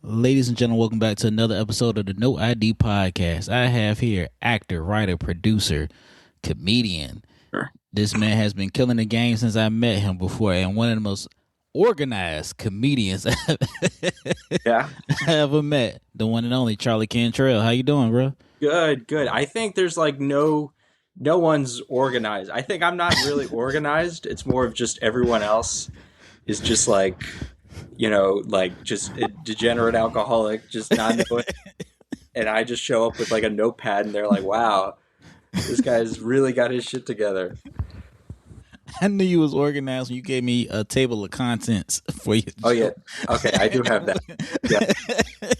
Ladies and gentlemen, welcome back to another episode of the No ID Podcast. I have here actor, writer, producer, comedian. Sure. This man has been killing the game since I met him before, and one of the most organized comedians Yeah. I ever met. The one and only Charlie Cantrell. How you doing, bro? Good. I think there's like no one's organized. I think I'm not really organized. It's more of just everyone else is just like, just a degenerate alcoholic, just not knowing. And I just show up with like a notepad and they're like, wow, this guy's really got his shit together. I knew you was organized when you gave me a table of contents for you. Oh, yeah. Okay, I do have that.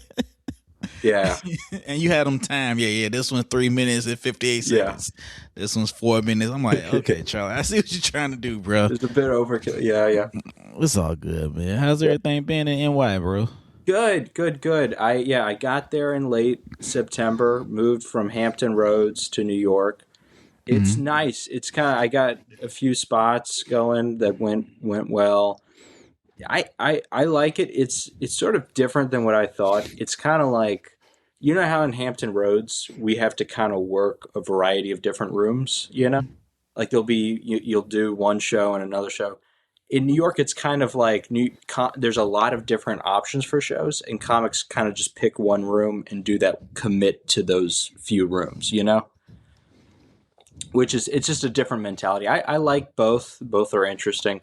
Yeah. And you had them timed. Yeah. This one's 3 minutes and 58 seconds. Yeah. This one's 4 minutes. I'm like, okay, Charlie, I see what you're trying to do, bro. It's a bit overkill. Yeah. It's all good, man. How's everything been in NY, bro? Good. I got there in late September, moved from Hampton Roads to New York. It's nice. It's I got a few spots going that went well. I like it. It's sort of different than what I thought. It's kind of like, you know how in Hampton Roads we have to kind of work a variety of different rooms, Like there'll be you'll do one show and another show. In New York, it's kind of like there's a lot of different options for shows, and comics kind of just pick one room and do that, commit to those few rooms, Which is, it's just a different mentality. I like both. Both are interesting,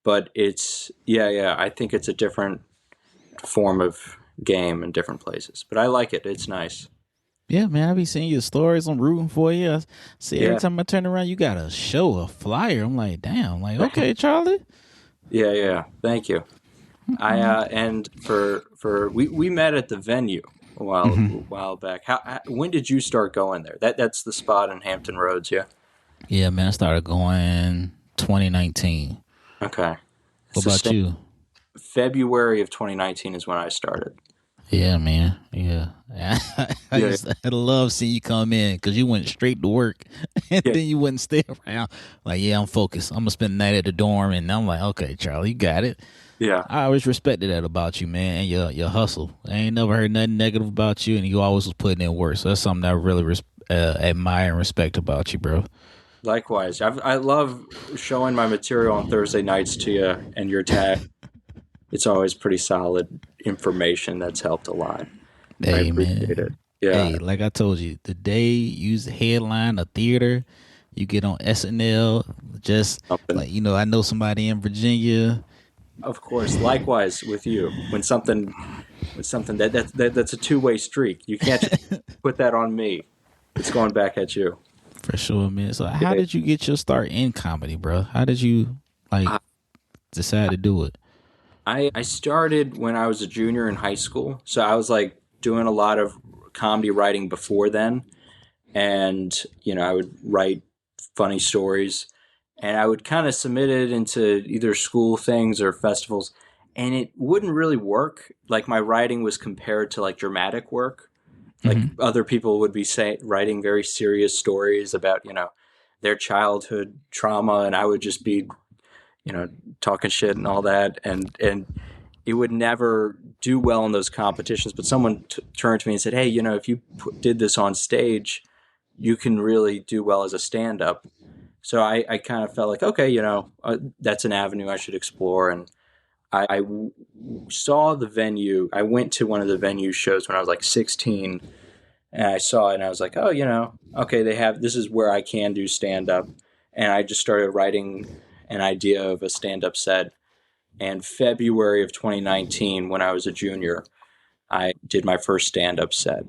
but it's, I think it's a different form of game in different places. But I like it. It's nice. Yeah, man, I be seeing your stories. I'm rooting for you. I see every time I turn around, you got a show, a flyer. I'm like, damn, like, okay, Charlie. Yeah. Thank you. And we met at the venue a while back. When did you start going there? That's the spot in Hampton Roads, yeah? Yeah, man, I started going 2019. Okay. What about you? February of 2019 is when I started. Yeah, man. Yeah. I love seeing you come in because you went straight to work and then you wouldn't stay around. Like, I'm focused. I'm going to spend the night at the dorm. And I'm like, okay, Charlie, you got it. Yeah. I always respected that about you, man, and your hustle. I ain't never heard nothing negative about you, and you always was putting in work. So that's something that I really admire and respect about you, bro. Likewise. I love showing my material on Thursday nights to you and your tag. It's always pretty solid information that's helped a lot. Hey, I appreciate it. Yeah. Hey, like I told you, the day you headline a theater, you get on SNL, just like, I know somebody in Virginia. Of course. Likewise with you. When something that's a two-way streak. You can't just put that on me. It's going back at you. For sure, man. So how did you get your start in comedy, bro? How did you decide to do it? I started when I was a junior in high school. So I was like doing a lot of comedy writing before then. And, I would write funny stories and I would kind of submit it into either school things or festivals. And it wouldn't really work. Like my writing was compared to like dramatic work. Like other people would be writing very serious stories about, their childhood trauma. And I would just be, talking shit and all that. And it would never do well in those competitions. But someone turned to me and said, hey, if you did this on stage, you can really do well as a stand-up. So I kind of felt like, okay, that's an avenue I should explore. And I saw the venue. I went to one of the venue shows when I was like 16, and I saw it and I was like, oh, okay, this is where I can do stand-up. And I just started writing an idea of a stand-up set. And February of 2019, when I was a junior, I did my first stand-up set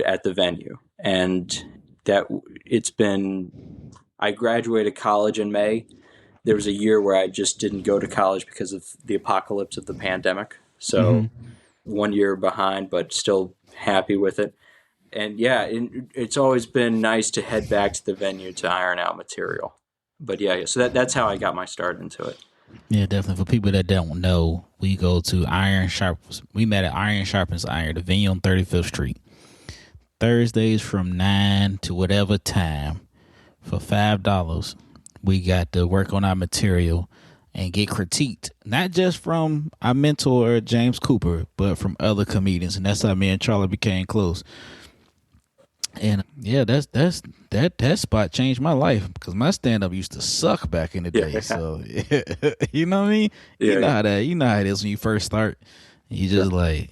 at the venue. And I graduated college in May. There was a year where I just didn't go to college because of the apocalypse of the pandemic. So 1 year behind, but still happy with it. And it's always been nice to head back to the venue to iron out material. But so that's how I got my start into it. Yeah, definitely. For people that don't know, we go to Iron Sharpens. We met at Iron Sharpens Iron, the venue on 35th Street. Thursdays from 9 to whatever time for $5. We got to work on our material and get critiqued, not just from our mentor James Cooper, but from other comedians, and that's how me and Charlie became close. And yeah, that spot changed my life because my stand up used to suck back in the day. Yeah. So you know what I mean? Yeah. You know how it is when you first start. You just like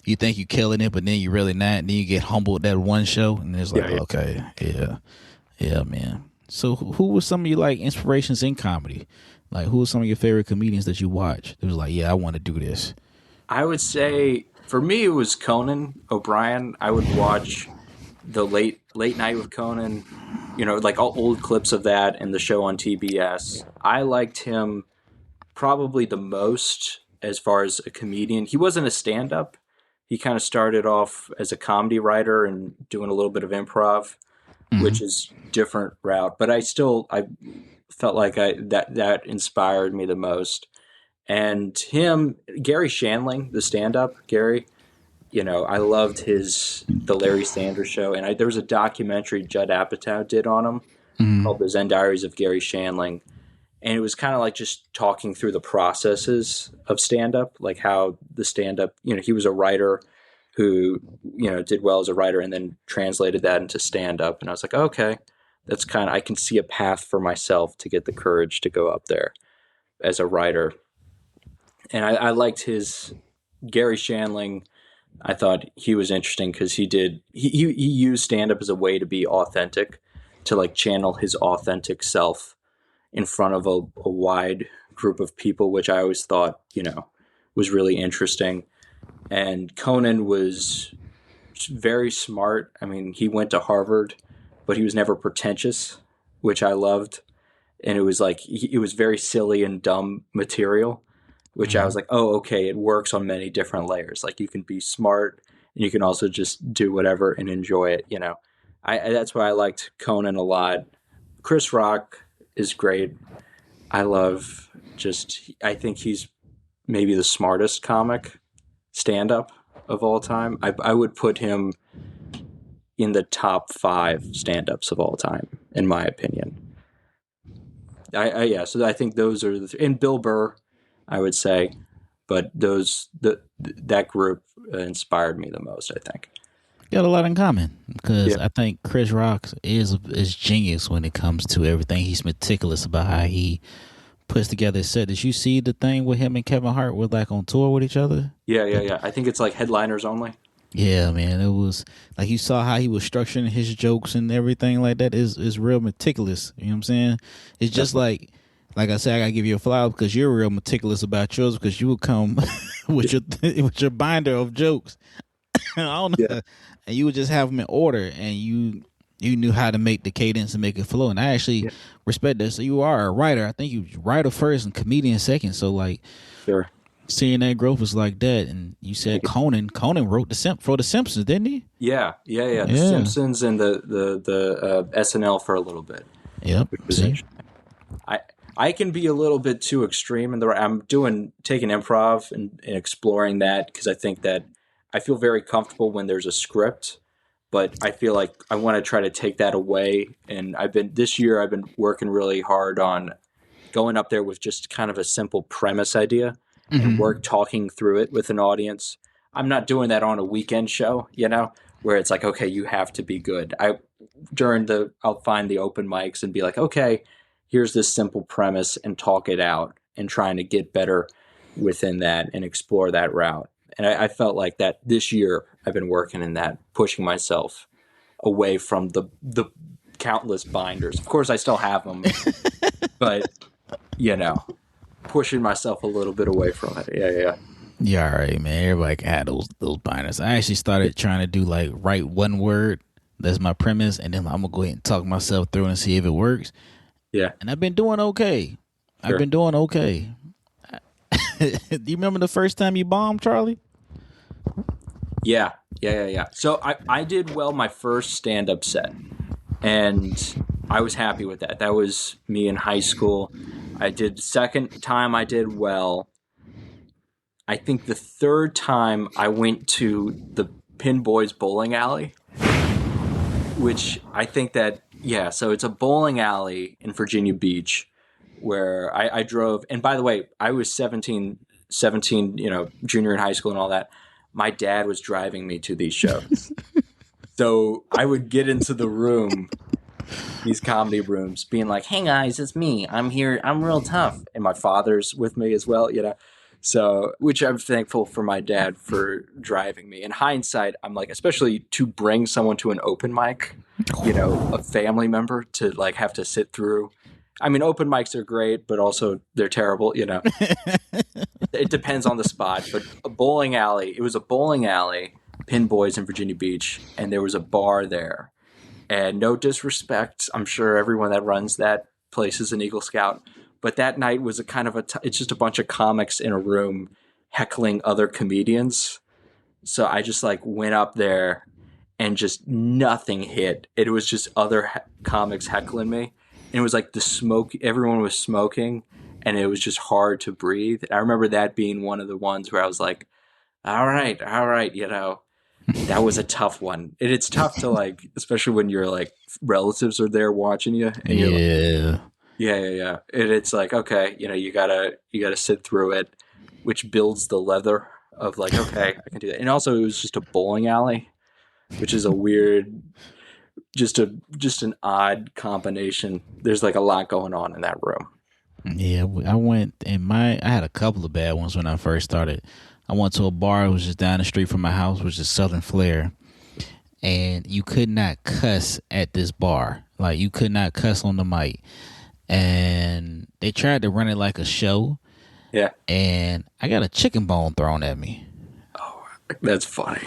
you think you killing it, but then you really not. And then you get humbled that one show, and it's like, okay, yeah, man. So who was some of your like inspirations in comedy? Like who were some of your favorite comedians that you watched? It was like, yeah, I want to do this. I would say for me it was Conan O'Brien. I would watch the late night with Conan, like all old clips of that and the show on TBS. I liked him probably the most as far as a comedian. He wasn't a stand-up. He kind of started off as a comedy writer and doing a little bit of improv, which is different route. But I felt like that inspired me the most. And him, Gary Shandling, the stand-up, Gary, I loved the Larry Sanders Show. And there was a documentary Judd Apatow did on him called The Zen Diaries of Gary Shandling. And it was kind of like just talking through the processes of stand-up, like how the stand-up, he was a writer who, did well as a writer and then translated that into stand-up. And I was like, okay, I can see a path for myself to get the courage to go up there as a writer. And I liked Gary Shandling. I thought he was interesting because he used stand-up as a way to be authentic, to like channel his authentic self in front of a wide group of people, which I always thought, was really interesting. And Conan was very smart. I mean, he went to Harvard, but he was never pretentious, which I loved. And it was like, it was very silly and dumb material, which I was like, oh, okay, it works on many different layers. Like you can be smart and you can also just do whatever and enjoy it. That's why I liked Conan a lot. Chris Rock is great. I think he's maybe the smartest comic stand-up of all time. I would put him in the top 5 stand-ups of all time, in my opinion. So I think those are and Bill Burr, I would say, but that group inspired me the most, I think. Got a lot in common because I think Chris Rock is genius when it comes to everything. He's meticulous about how he puts together his set. Did you see the thing with him and Kevin Hart were like on tour with each other? Yeah. I think it's like headliners only. Yeah, man. It was like you saw how he was structuring his jokes and everything like that. Is real meticulous. You know what I'm saying? It's just like I said, I gotta give you a flower because you're real meticulous about yours because you would come with your binder of jokes. I don't know. And you would just have them in order, and you knew how to make the cadence and make it flow. And I actually respect that. So you are a writer. I think you writer first and comedian second. So like, sure, seeing that growth was like that. And you said Conan wrote for the Simpsons, didn't he? Yeah. The Simpsons and the SNL for a little bit. Yep. I can be a little bit too extreme, and I'm taking improv and exploring that because I think that I feel very comfortable when there's a script, but I feel like I want to try to take that away. And this year I've been working really hard on going up there with just kind of a simple premise idea and talking through it with an audience. I'm not doing that on a weekend show, where it's like, okay, you have to be good. I'll find the open mics and be like, okay, here's this simple premise and talk it out and trying to get better within that and explore that route. And I felt like that this year I've been working in that, pushing myself away from the countless binders. Of course, I still have them, but, pushing myself a little bit away from it. Yeah. Yeah, all right, man. Everybody can have those binders. I actually started trying to do like write one word. That's my premise. And then I'm going to go ahead and talk myself through and see if it works. Yeah. And I've been doing okay. Sure. Do you remember the first time you bombed, Charlie? Yeah. So I did well my first stand-up set, and I was happy with that. That was me in high school. Second time I did well. I think the third time I went to the Pin Boys bowling alley, which I think that, so it's a bowling alley in Virginia Beach where I drove. And by the way, I was 17, junior in high school and all that. My dad was driving me to these shows. So I would get into the room, these comedy rooms, being like, "Hey guys, it's me. I'm here. I'm real tough." And my father's with me as well, So, which I'm thankful for my dad for driving me. In hindsight, I'm like, especially to bring someone to an open mic, a family member to like have to sit through. I mean, open mics are great, but also they're terrible, It depends on the spot. But it was a bowling alley, Pin Boys in Virginia Beach, and there was a bar there. And no disrespect, I'm sure everyone that runs that place is an Eagle Scout. But that night was it's just a bunch of comics in a room heckling other comedians. So I just like went up there and just nothing hit. It was just other comics heckling me. And it was like the smoke, everyone was smoking and it was just hard to breathe. I remember that being one of the ones where I was like, all right, that was a tough one. And it's tough to like, especially when your like relatives are there watching you. And you're like, yeah. And it's like, okay, you gotta sit through it, which builds the leather of like, okay, I can do that. And also it was just a bowling alley, which is a weird, just an odd combination. There's like a lot going on in that room. Yeah, I had a couple of bad ones when I first started. I went to a bar, it was just down the street from my house, which is Southern Flair. And you could not cuss at this bar. Like you could not cuss on the mic. And they tried to run it like a show. Yeah. And I got a chicken bone thrown at me. Oh, that's funny.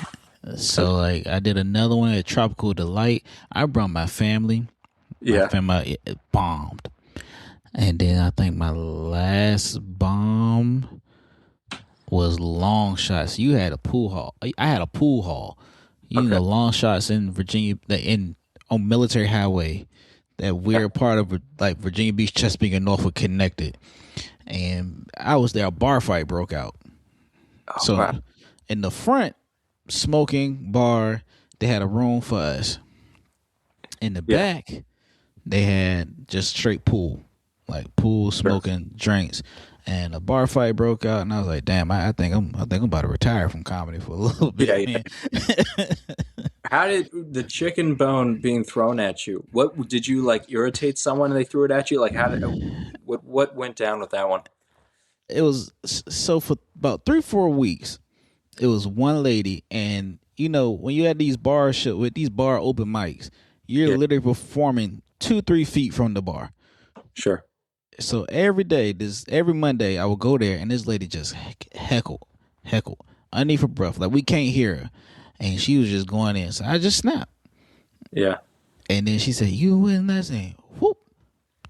So like I did another one at Tropical Delight. I brought my family. Yeah. My family bombed. And then I think my last bomb was long shots. You had a pool hall. I had a pool hall. Long shots in Virginia, on Military Highway, that weird part of like Virginia Beach, Chesapeake, and Norfolk connected. And I was there. A bar fight broke out. Oh, so wow. In the front, smoking bar, they had a room for us. In the back, they had just straight pool, like pool, smoking, drinks. And a bar fight broke out, and I was like, "Damn, I think I'm about to retire from comedy for a little bit." Yeah. How did the chicken bone being thrown at you? What did you like? Irritate someone and they threw it at you? Like what went down with that one? It was so for about 3-4 weeks. It was one lady, and when you had these bar with these bar open mics, you're literally performing 2-3 feet from the bar. Sure. So every Monday, I would go there, and this lady just heckle, underneath her breath, like we can't hear her, and she was just going in. So I just snapped. Yeah. And then she said, "You wouldn't listen." Whoop,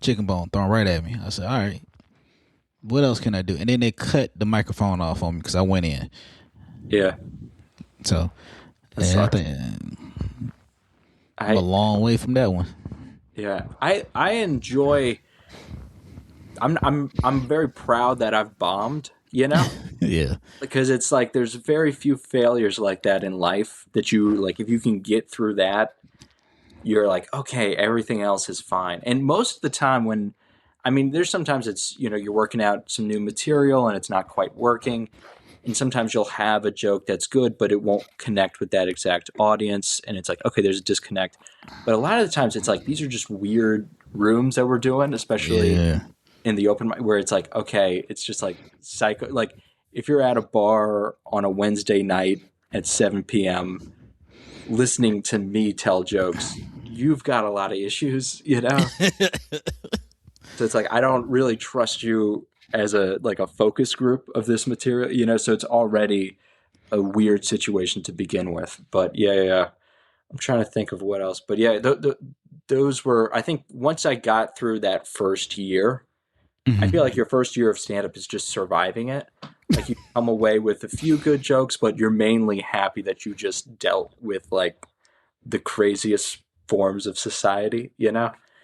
chicken bone thrown right at me. I said, "All right, what else can I do?" And then they cut the microphone off on me because I went in. Yeah. So I think I'm a long way from that one. Yeah, I enjoy. I'm very proud that I've bombed, Yeah. Because it's like there's very few failures like that in life that you like if you can get through that, you're like, okay, everything else is fine. And most of the time there's sometimes it's, you're working out some new material and it's not quite working. And sometimes you'll have a joke that's good, but it won't connect with that exact audience. And it's like, okay, there's a disconnect. But a lot of the times it's like, these are just weird rooms that we're doing, especially in the open mic, where it's like, okay, it's just like psycho. Like if you're at a bar on a Wednesday night at 7 p.m. listening to me tell jokes, you've got a lot of issues, So it's like, I don't really trust you as a focus group of this material, so it's already a weird situation to begin with. But yeah. I'm trying to think of what else. But yeah, those were, I think once I got through that first year, I feel like your first year of stand-up is just surviving it. Like you come away with a few good jokes, but you're mainly happy that you just dealt with like the craziest forms of society,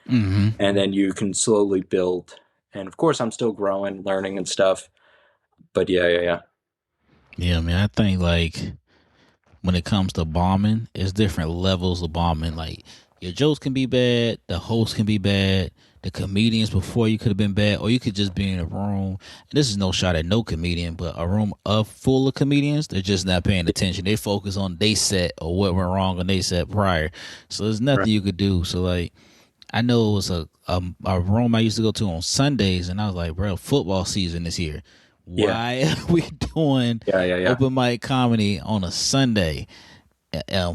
And then you can slowly build. And of course, I'm still growing, learning and stuff. But yeah. Yeah, man, I think like when it comes to bombing, it's different levels of bombing. Like your jokes can be bad, the host can be bad, the comedians before you could have been bad, or you could just be in a room. And this is no shot at no comedian, but a room of full of comedians, they're just not paying attention. They focus on they set or what went wrong on they set prior. So there's Right. nothing you could do. So like, I know it was a room I used to go to on Sundays, and I was like, bro, football season is here. Yeah. Why are we doing Yeah. open mic comedy on a Sunday?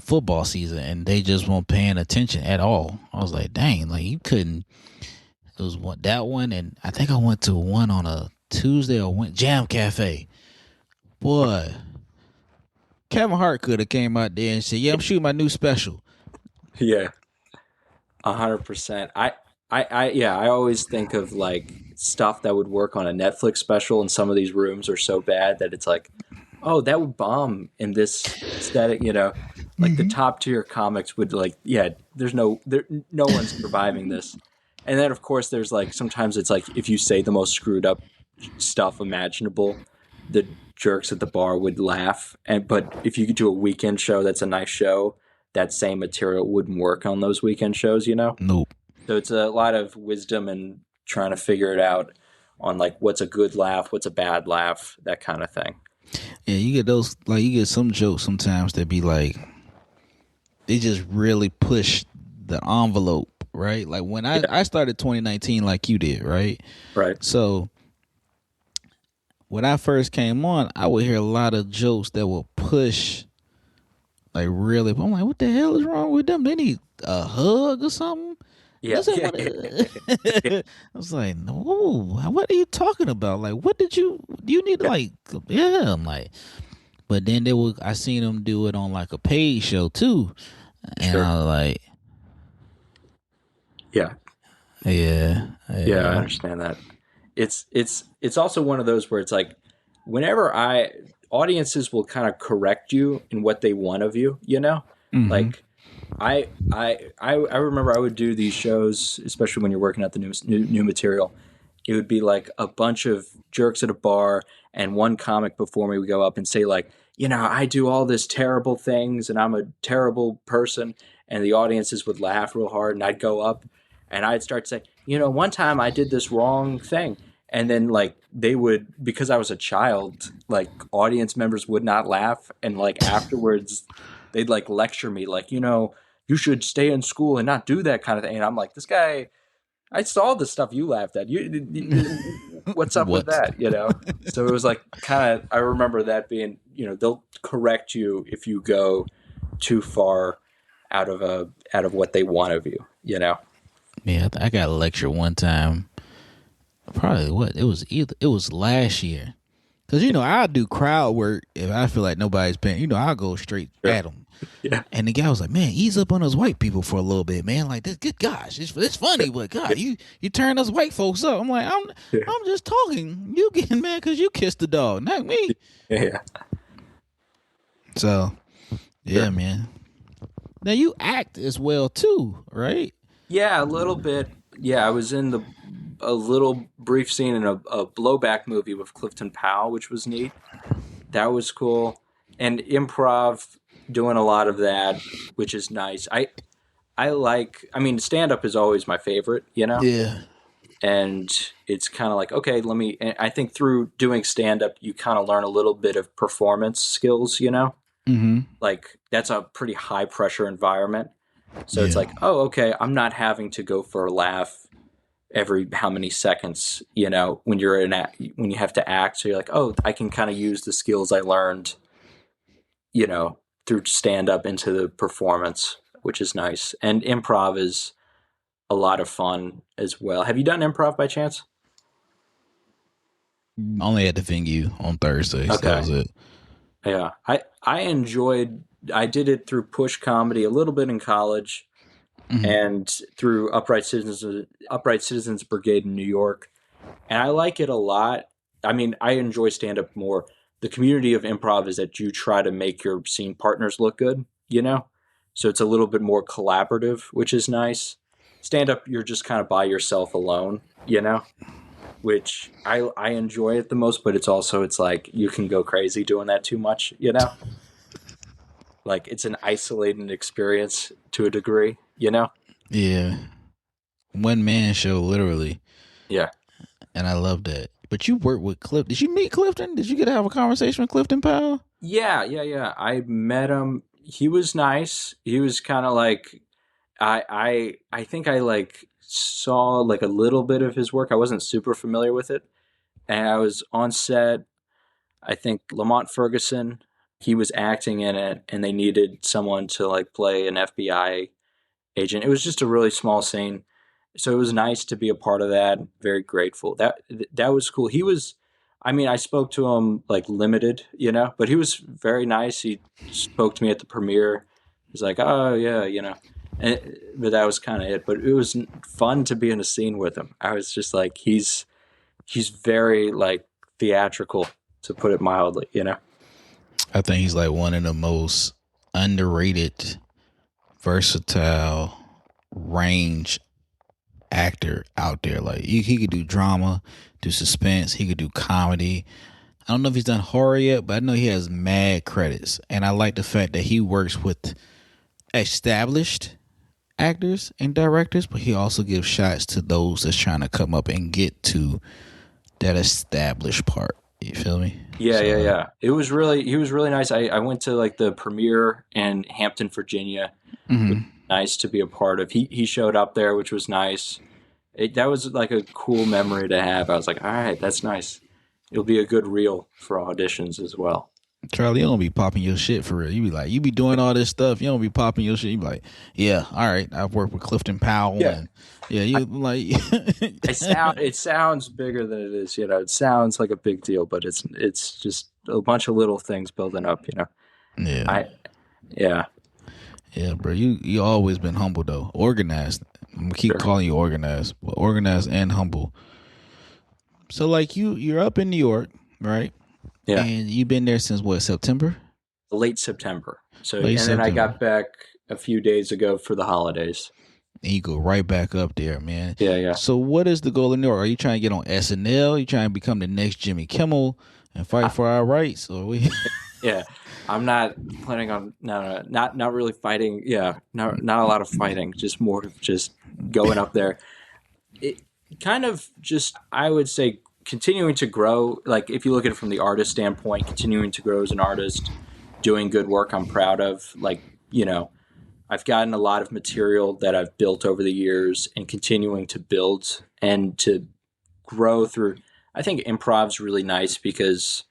Football season, and they just weren't paying attention at all. I was like, dang, like you couldn't. It was that one, and I think I went to one on a Tuesday or went Jam Cafe. Boy, Kevin Hart could have came out there and said, "Yeah, I'm shooting my new special." Yeah. 100%. Yeah, I always think of like stuff that would work on a Netflix special, and some of these rooms are so bad that it's like, oh, that would bomb in this aesthetic, like the top tier comics would like, yeah, no one's surviving this. And then of course there's like, sometimes it's like, if you say the most screwed up stuff imaginable, the jerks at the bar would laugh. But if you could do a weekend show, that's a nice show, that same material wouldn't work on those weekend shows, Nope. So it's a lot of wisdom and trying to figure it out on like, what's a good laugh, what's a bad laugh, that kind of thing. Yeah, you get those, like you get some jokes sometimes that be like, they just really push the envelope, right? Like when I started 2019 like you did, right? Right. So when I first came on, I would hear a lot of jokes that will push, like really. I'm like, what the hell is wrong with them? They need a hug or something. Yeah. I was like, no, what are you talking about? Like, what do you need to like, yeah, I'm like, but then I seen them do it on like a paid show too. And Sure. I was like, Yeah. yeah, Yeah, I understand that. It's also one of those where it's like, whenever audiences will kind of correct you in what they want of you, like I remember I would do these shows, especially when you're working out the new material. It would be like a bunch of jerks at a bar, and one comic before me would go up and say like, I do all this terrible things and I'm a terrible person, and the audiences would laugh real hard, and I'd go up and I'd start to say, one time I did this wrong thing. And then like they would, because I was a child, like audience members would not laugh. And like afterwards they'd like lecture me like, you should stay in school and not do that kind of thing. And I'm like, this guy, I saw the stuff you laughed at. What's up with that? So it was like kind of, I remember that being, they'll correct you if you go too far out of what they want of you, Yeah, I got a lecture one time. Probably it was last year, because I'll do crowd work if I feel like nobody's paying. I'll go straight at them. Yeah. And the guy was like, "Man, ease up on those white people for a little bit, man. Like this, good gosh, it's funny, but God, you turn us white folks up." I'm like, I'm just talking. You getting mad because you kissed the dog, not me. Yeah. So, yeah, man. Now you act as well too, right? Yeah, a little bit. Yeah, I was in a little brief scene in a blowback movie with Clifton Powell, which was neat. That was cool. And improv, doing a lot of that, which is nice. Stand up is always my favorite, Yeah. And it's kind of like, okay, and I think through doing stand up, you kind of learn a little bit of performance skills, Mm-hmm. Like that's a pretty high pressure environment. So it's like, oh, okay, I'm not having to go for a laugh every how many seconds, when you're when you have to act. So you're like, oh, I can kind of use the skills I learned, through stand up into the performance, which is nice. And improv is a lot of fun as well. Have you done improv by chance? Only at the venue on Thursdays. Okay. That was it. Yeah, I did it through Push Comedy a little bit in college. Mm-hmm. And through Upright Citizens Brigade in New York. And I like it a lot. I mean, I enjoy stand-up more. The community of improv is that you try to make your scene partners look good, So it's a little bit more collaborative, which is nice. Stand-up, you're just kind of by yourself alone, Which I enjoy it the most, but it's like you can go crazy doing that too much, Like it's an isolating experience to a degree, Yeah, one man show literally, Yeah. and I love that. But you work with Cliff. Did you meet Clifton? Did you get to have a conversation with Clifton Powell? Yeah. I met him. He was nice. He was kind of like I think I like saw like a little bit of his work. I wasn't super familiar with it. And I was on set. I think Lamont Ferguson, he was acting in it and they needed someone to like play an FBI agent. It was just a really small scene. So it was nice to be a part of that. Very grateful. That was cool. He was, I mean, I spoke to him like limited, but he was very nice. He spoke to me at the premiere. He's like, "Oh yeah, but that was kind of it. But it was fun to be in a scene with him. I was just like, he's very like theatrical, to put it mildly. I think he's like one of the most underrated, versatile, range actor out there. Like he could do drama, do suspense. He could do comedy. I don't know if he's done horror yet, but I know he has mad credits, and I like the fact that he works with established actors and directors, but he also gives shots to those that's trying to come up and get to that established part. You feel me? So Yeah. He was really nice. I went to like the premiere in Hampton, Virginia, which mhm. was nice to be a part of. He showed up there, which was nice. That was like a cool memory to have. I was like, all right, that's nice. It'll be a good reel for auditions as well. Charlie, you don't be popping your shit for real. You be like, you be doing all this stuff. You don't be popping your shit. You be like, yeah, all right. I've worked with Clifton Powell, Yeah. and yeah, you like, It sounds bigger than it is. It sounds like a big deal, but it's just a bunch of little things building up. yeah, I yeah, yeah, bro. You always been humble though, organized. I'm gonna keep sure. calling you organized, but organized and humble. So like you're up in New York, right? Yeah. And you've been there since what, September? Late September. So Late and then I September. got back a few days ago for the holidays. And you go right back up there, man. Yeah. So what is the goal in New York? Are you trying to get on SNL? You trying to become the next Jimmy Kimmel and fight I, for our rights? Or we yeah. I'm not planning on no, not really fighting. Yeah, not a lot of fighting. Just more of just going up there. It kind of just I would say continuing to grow. Like if you look at it from the artist standpoint, continuing to grow as an artist, doing good work I'm proud of. Like I've gotten a lot of material that I've built over the years, and continuing to build and to grow through. I think improv's really nice because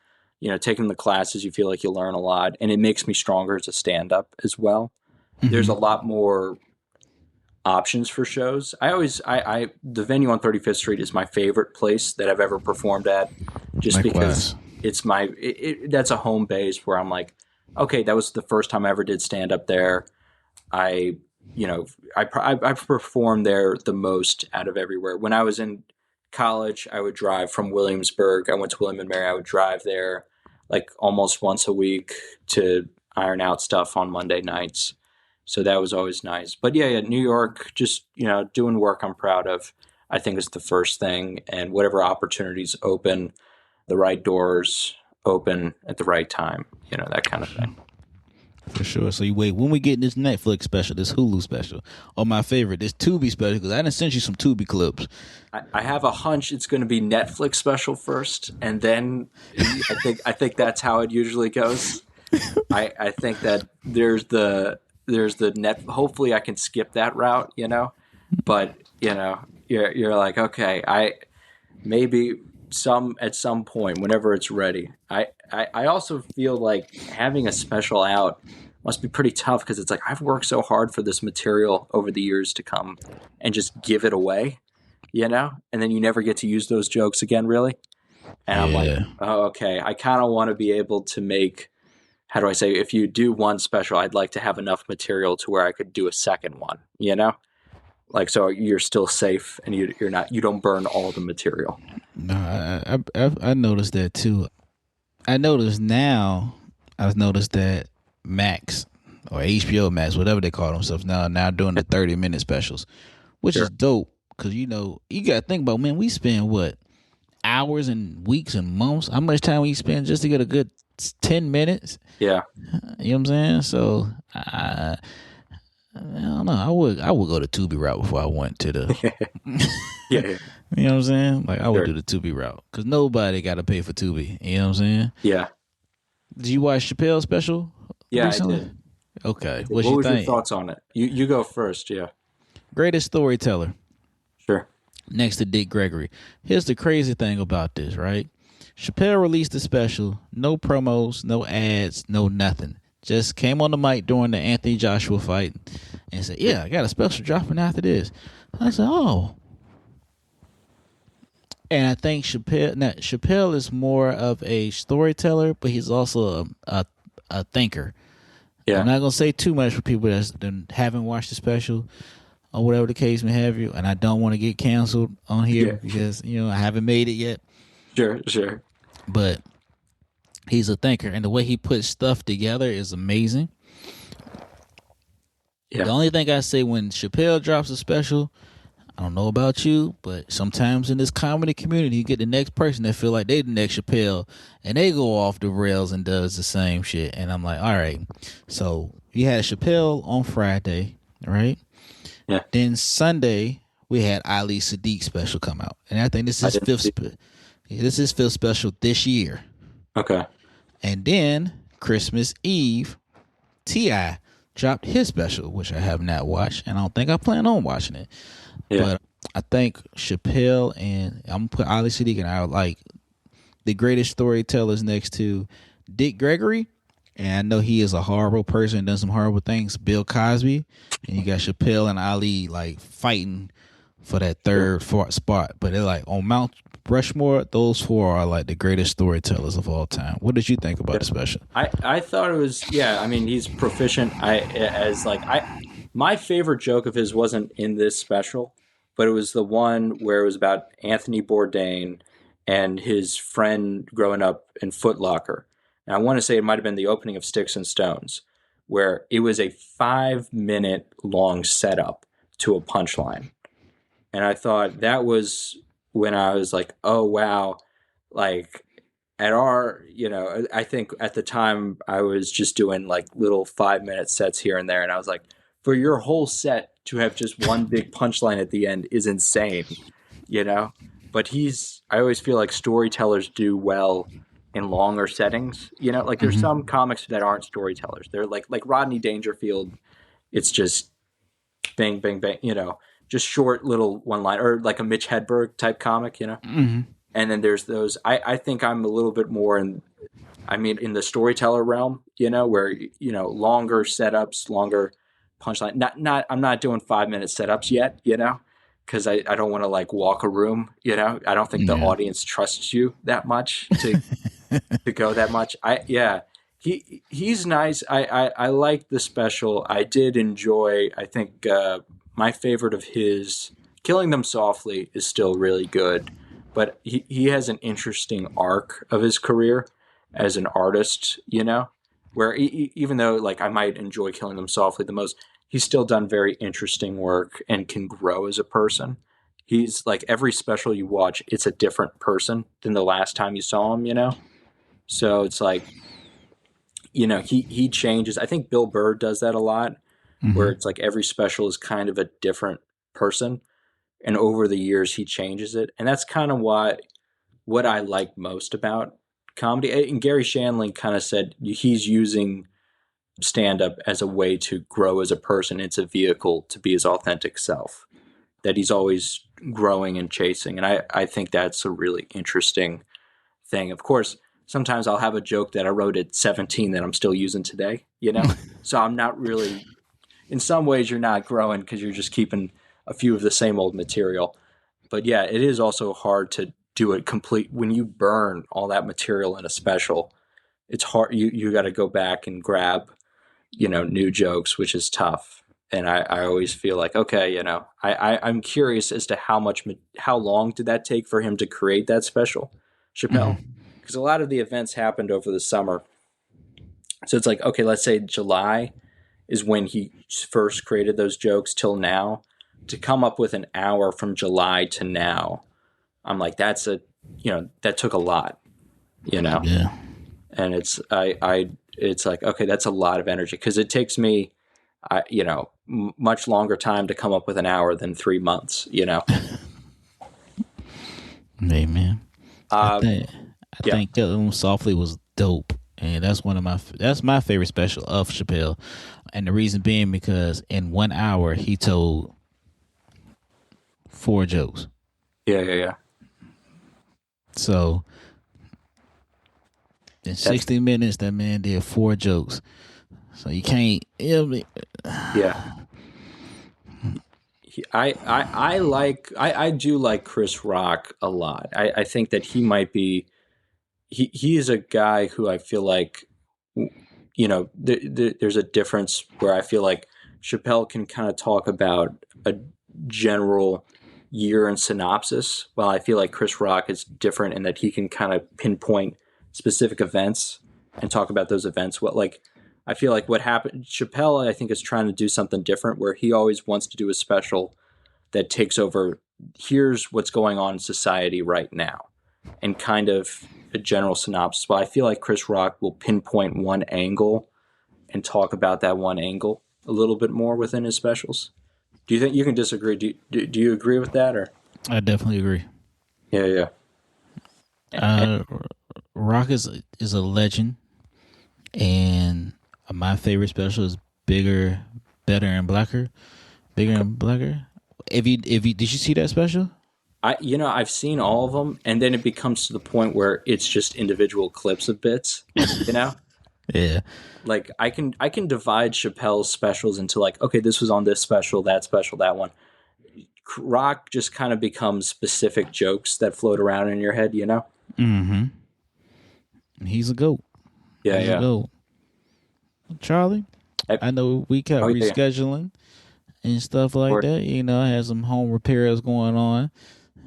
taking the classes, you feel like you learn a lot, and it makes me stronger as a stand-up as well. There's a Mhm. lot more options for shows. I the venue on 35th Street is my favorite place that I've ever performed at, just because Likewise. it's that's a home base where I'm like, okay, that was the first time I ever did stand up there. I I performed there the most out of everywhere. When I was in college, I would drive from Williamsburg. I went to William and Mary. I would drive there like almost once a week to iron out stuff on Monday nights. So that was always nice. But yeah, New York, just doing work I'm proud of, I think is the first thing. And whatever opportunities open, the right doors open at the right time, that kind of thing. For sure. So you wait when we get this Netflix special, this Hulu special, or my favorite, this Tubi special, because I didn't send you some Tubi clips. I have a hunch it's going to be Netflix special first, and then I think that's how it usually goes. I think that there's the net. Hopefully, I can skip that route. But you're like, okay, I maybe at some point whenever it's ready. I also feel like having a special out must be pretty tough because it's like I've worked so hard for this material over the years to come and just give it away, and then you never get to use those jokes again, really. And I'm like, Yeah. oh, okay, I kind of want to be able to make, how do I say, if you do one special, I'd like to have enough material to where I could do a second one. Like, so you're still safe and you don't burn all the material. No, I noticed that too. I noticed now. I've noticed that Max or HBO Max, whatever they call themselves now doing the 30-minute specials, which is Sure. dope because you got to think about, man, we spend what, hours and weeks and months. How much time we spend just to get a good 10 minutes? Yeah. You know what I'm saying? So I don't know. I would go the Tubi route before I went to the. Yeah, yeah, You know what I'm saying? Like I would sure. do the Tubi route because nobody got to pay for Tubi. You know what I'm saying? Yeah, Did you watch Chappelle's special yeah, I recently? did. I Okay, did. what's What your was your thing? thoughts on it? You go first. Yeah, Greatest storyteller sure. next to Dick Gregory. Here's the crazy thing about this, right? Chappelle released the special, no promos, no ads, no nothing. Just came on the mic during the Anthony Joshua fight and said, Yeah, "Yeah, I got a special dropping after this." I said, "Oh." And I think Chappelle is more of a storyteller, but he's also a thinker. I'm yeah, not gonna say too much for people that haven't watched the special or whatever the case may have you, and I don't want to get canceled on here yeah. because I haven't made it yet. Sure, sure. But he's a thinker, and the way he puts stuff together is amazing. The Yeah, only thing I say when Chappelle drops a special, I don't know about you, but sometimes in this comedy community, you get the next person that feel like they the next Chappelle, and they go off the rails and does the same shit. And I'm like, all right. So you had Chappelle on Friday, right? yeah. Then Sunday we had Ali Sadiq special come out, and I think this I is didn't see. fifth special this year. Okay. And then Christmas Eve, Ti dropped his special, which I have not watched, and I don't think I plan on watching it. Yeah, But I think Chappelle and I'm gonna put Ali Sadiq and I like the greatest storytellers next to Dick Gregory. And I know he is a horrible person, done some horrible things. Bill Cosby, and you got Chappelle and Ali like fighting for that sure. third, fourth spot. But they're like on Mount Rushmore. Those four are like the greatest storytellers of all time. What did you think about Yeah. the special? I thought it was, yeah. I mean, he's proficient. My favorite joke of his wasn't in this special, but it was the one where it was about Anthony Bourdain and his friend growing up in Foot Locker. And I want to say it might have been the opening of Sticks and Stones, where it was a 5 minute long setup to a punchline. And I thought that was when I was like, oh wow, like at our, I think at the time I was just doing like little 5 minute sets here and there. And I was like, for your whole set to have just one big punchline at the end is insane, you know? But I always feel like storytellers do well in longer settings, like there's some comics that aren't storytellers. They're like Rodney Dangerfield. It's just bang, bang, bang, just short little one line, or like a Mitch Hedberg type comic. And then there's those. I think I'm a little bit more in the storyteller realm, where longer setups, longer punchline. I'm not doing 5 minute setups yet, because I don't want to like walk a room, I don't think the Yeah. audience trusts you that much to go that much. He's nice. I like the special. I did enjoy. I think my favorite of his, Killing Them Softly, is still really good, but he has an interesting arc of his career as an artist, where even though like I might enjoy Killing Them Softly the most, he's still done very interesting work and can grow as a person. He's like, every special you watch, it's a different person than the last time you saw him, So it's like, he changes. I think Bill Burr does that a lot, where it's like every special is kind of a different person, and over the years he changes it, and that's kind of what I like most about comedy. And Gary Shandling kind of said he's using stand up as a way to grow as a person. It's a vehicle to be his authentic self, that he's always growing and chasing. And I think that's a really interesting thing. Of course, sometimes I'll have a joke that I wrote at 17 that I'm still using today, So I'm not really, in some ways, you're not growing because you're just keeping a few of the same old material. But yeah, it is also hard to do it complete when you burn all that material in a special. It's hard. You got to go back and grab, new jokes, which is tough. And I always feel like, okay, I'm curious as to how long did that take for him to create that special, Chappelle? Because a lot of the events happened over the summer. So it's like, okay, let's say July is when he first created those jokes till now. To come up with an hour from July to now, I'm like, that took a lot, Yeah. and it's like, okay, that's a lot of energy, because it takes me much longer time to come up with an hour than 3 months. Hey man, I Uh, think I yeah, think Kill 'Em Softly was dope, and that's my favorite special of Chappelle, and the reason being because in 1 hour he told 4 jokes. yeah. So in That's 60 minutes, that man did 4 jokes. So you can't. yeah. I do like Chris Rock a lot. I think that he might be he is a guy who I feel like there's a difference where I feel like Chappelle can kind of talk about a general year in synopsis, while I feel like Chris Rock is different in that he can kind of pinpoint specific events and talk about those events. I feel like what happened, Chappelle, I think, is trying to do something different where he always wants to do a special that takes over. Here's what's going on in society right now, and kind of a general synopsis. Well, I feel like Chris Rock will pinpoint one angle and talk about that one angle a little bit more within his specials. Do you think you can disagree? Do you agree with that, or? I definitely agree. Yeah. Uh, Rock is a legend, and my favorite special is Bigger, Better, and Blacker. Bigger and Blacker. If you did you see that special? I've seen all of them, and then it becomes to the point where it's just individual clips of bits. Yeah. Like I can divide Chappelle's specials into like, okay, this was on this special, that one. Rock just kind of becomes specific jokes that float around in your head. Mm-hmm. He's a goat. Yeah, He's a goat. Charlie, I know we kept rescheduling and stuff like that. I had some home repairs going on.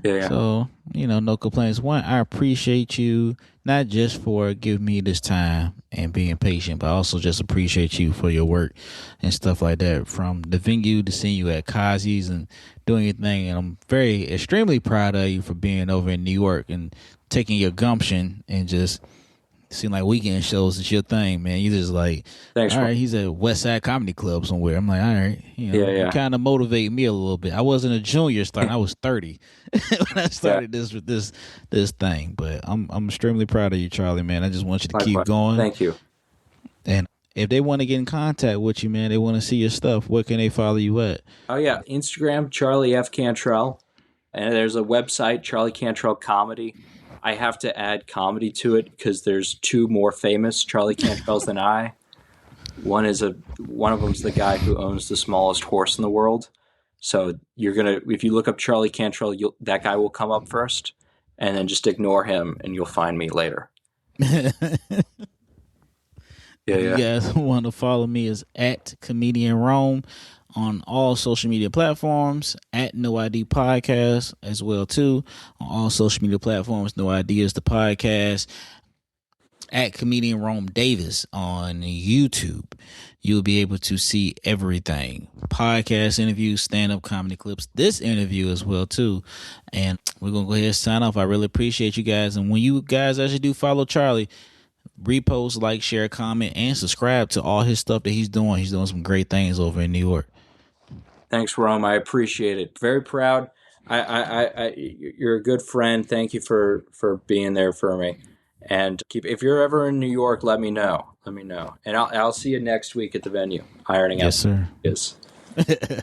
Yeah. So, no complaints. One, I appreciate you not just for giving me this time and being patient, but I also just appreciate you for your work and stuff like that. From the venue to seeing you at Kazi's and doing your thing. And I'm extremely proud of you for being over in New York and taking your gumption and just seem like weekend shows is your thing, man. You just like, thanks, all right, he's at West Side Comedy Club somewhere. I'm like, all right, you kind of motivate me a little bit. I wasn't a junior starting; I was 30 when I started this thing. But I'm extremely proud of you, Charlie, man. I just want you to keep going. Thank you. And if they want to get in contact with you, man, they want to see your stuff. Where can they follow you at? Oh yeah, Instagram Charlie F Cantrell, and there's a website Charlie Cantrell Comedy. I have to add comedy to it because there's two more famous Charlie Cantrells than I. One of them's the guy who owns the smallest horse in the world. So if you look up Charlie Cantrell, that guy will come up first, and then just ignore him, and you'll find me later. If you guys want to follow me, is at Comedian Rome on all social media platforms, at No ID Podcast as well too on all social media platforms. No Ideas the podcast, at Comedian Rome Davis on YouTube. You'll be able to see everything: podcast interviews, stand-up comedy clips, this interview as well too. And we're gonna go ahead and sign off. I really appreciate you guys, and when you guys actually do follow Charlie, repost, like, share, comment, and subscribe to all his stuff that he's doing. He's doing some great things over in New York. Thanks, Rome. I appreciate it. Very proud. You're a good friend. Thank you for being there for me. And if you're ever in New York, let me know. And I'll see you next week at the venue. Ironing out. Yes, sir. Yes.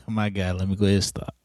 My God, let me go ahead and stop.